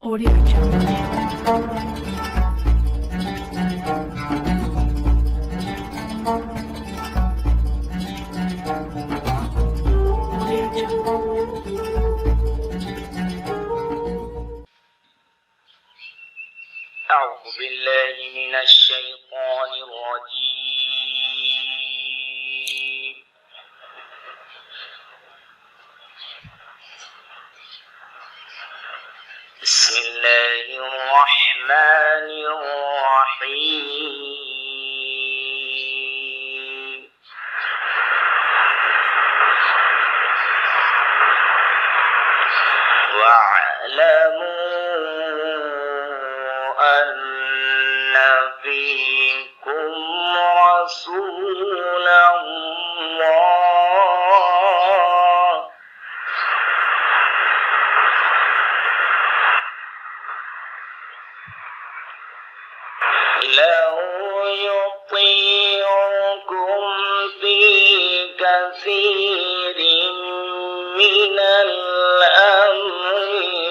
Audio Jungle. Audio Jungle. أعوذ بالله من الشيطان الرجيم. بسم الله الرحمن الرحيم. واعلموا أن فيكم رسول الله لو يطيعكم في كثير من الأمر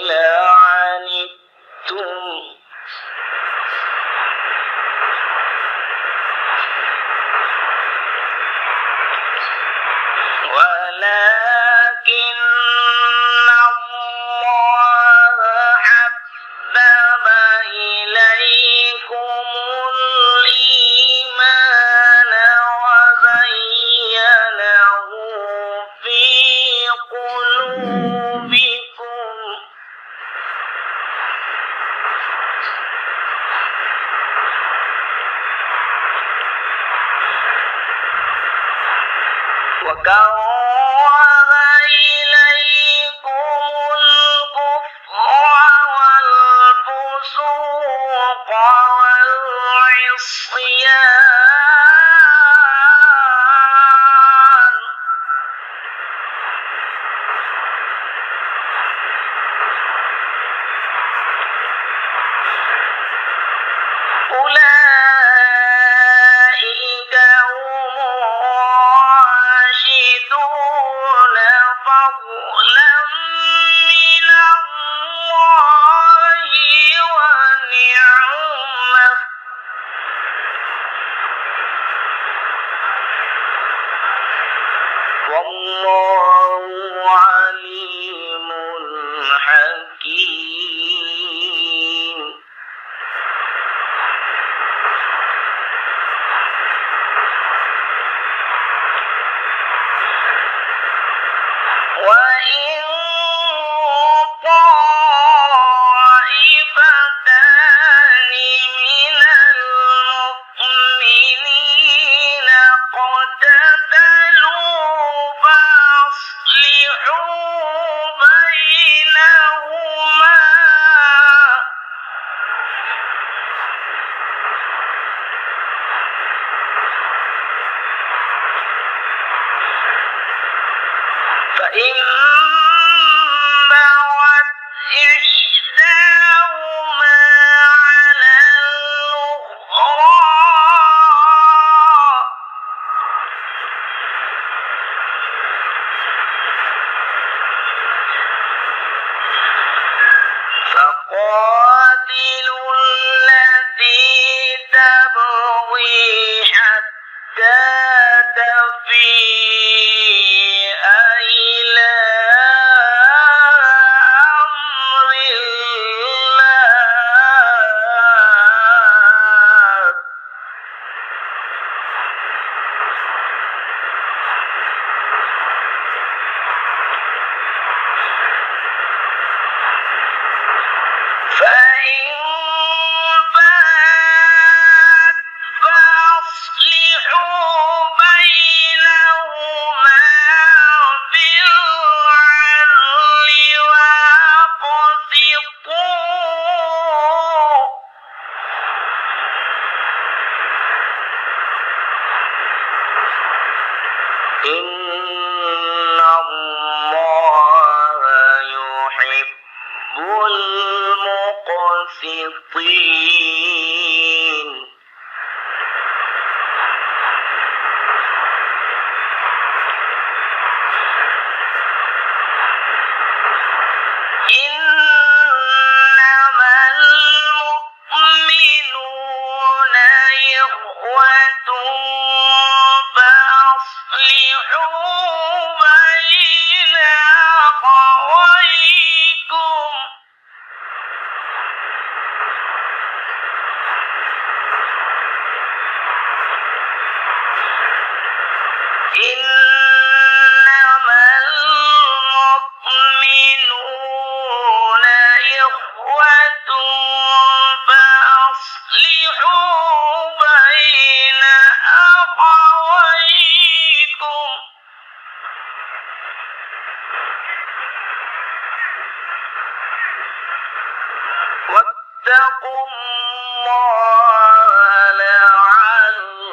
لعنتم ولكن الله حبب إليكم الإيمان وزينه في قلوبكم وكره إليكم الكفر والفسوق والعصيان أولئك هم الراشدون فضلا من الله ونعمة والله عليم حكيم. وإن طائفتان من المؤمنين اقتتلوا فأصلحوا بينهما فإن بغت إحداهما على الأخرى فقاتلوا التي تبغي حتى تفيء إلى أمر الله فإن فات فأصلحوا بينهما بالعدل وأقسطوا إن الله يحب المقسطين. إنما فأصلحوا بين أخويكم واتقوا الله لعلكم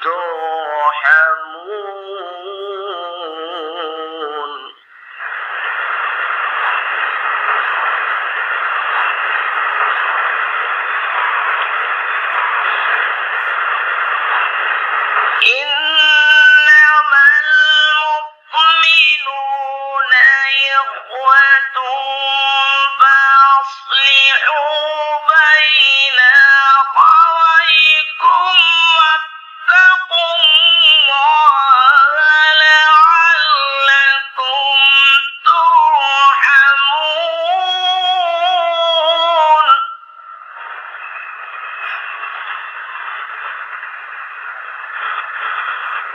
ترحمون إنما المؤمنون إخوة فأصلحوا بين أخويكم واتقوا الله لعلكم ترحمون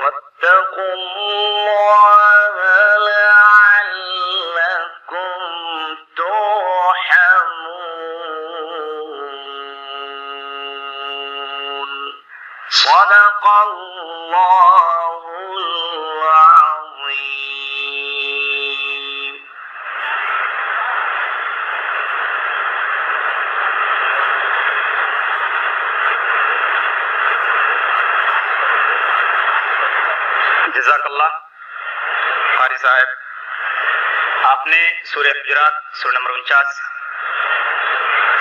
واتقوا الله لعلكم ترحمون صدق الله العظيم جزاک اللہ قاری صاحب، آپ نے سورہ حجرات سورہ نمبر 49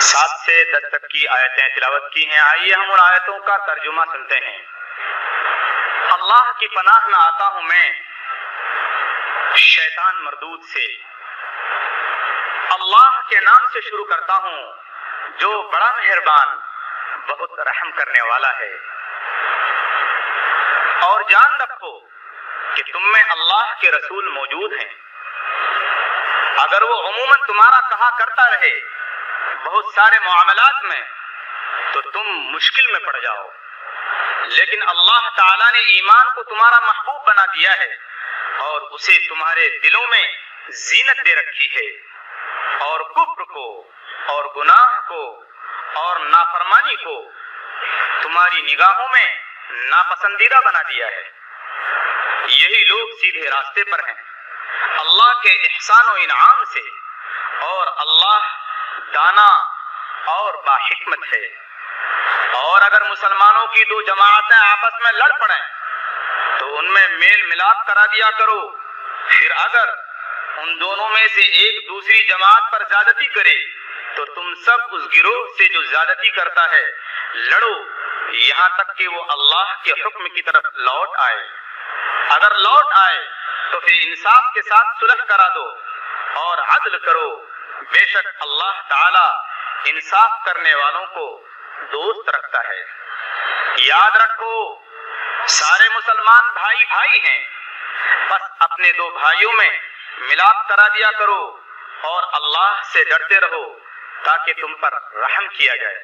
7 سے 10 تک کی آیتیں تلاوت کی ہیں۔ آئیے ہم ان آیتوں کا ترجمہ سنتے ہیں۔ اللہ کی پناہ میں آتا ہوں میں شیطان مردود سے۔ اللہ کے نام سے شروع کرتا ہوں جو بڑا مہربان بہت رحم کرنے والا ہے۔ اور جان رکھو کہ تم میں اللہ کے رسول موجود ہیں، اگر وہ عموماً تمہارا کہا کرتا رہے بہت سارے معاملات میں تو تم مشکل میں پڑ جاؤ، لیکن اللہ تعالیٰ نے ایمان کو تمہارا محبوب بنا دیا ہے اور اسے تمہارے دلوں میں زینت دے رکھی ہے، اور کفر کو اور گناہ کو اور نافرمانی کو تمہاری نگاہوں میں ناپسندیدہ بنا دیا ہے۔ یہی لوگ سیدھے راستے پر ہیں اللہ کے احسان و انعام سے، اور اللہ دانا اور باحکمت ہے۔ اور اگر مسلمانوں کی دو جماعتیں آپس میں لڑ پڑیں تو ان میں میل ملاپ کرا دیا کرو، پھر اگر ان دونوں میں سے ایک دوسری جماعت پر زیادتی کرے تو تم سب اس گروہ سے جو زیادتی کرتا ہے لڑو یہاں تک کہ وہ اللہ کے حکم کی طرف لوٹ آئے۔ اگر لوٹ آئے تو پھر انصاف کے ساتھ صلح کرا دو اور عدل کرو، بے شک اللہ تعالی انصاف کرنے والوں کو دوست رکھتا ہے۔ یاد رکھو سارے مسلمان بھائی بھائی ہیں، بس اپنے دو بھائیوں میں ملاپ کرا دیا کرو اور اللہ سے ڈرتے رہو تاکہ تم پر رحم کیا جائے۔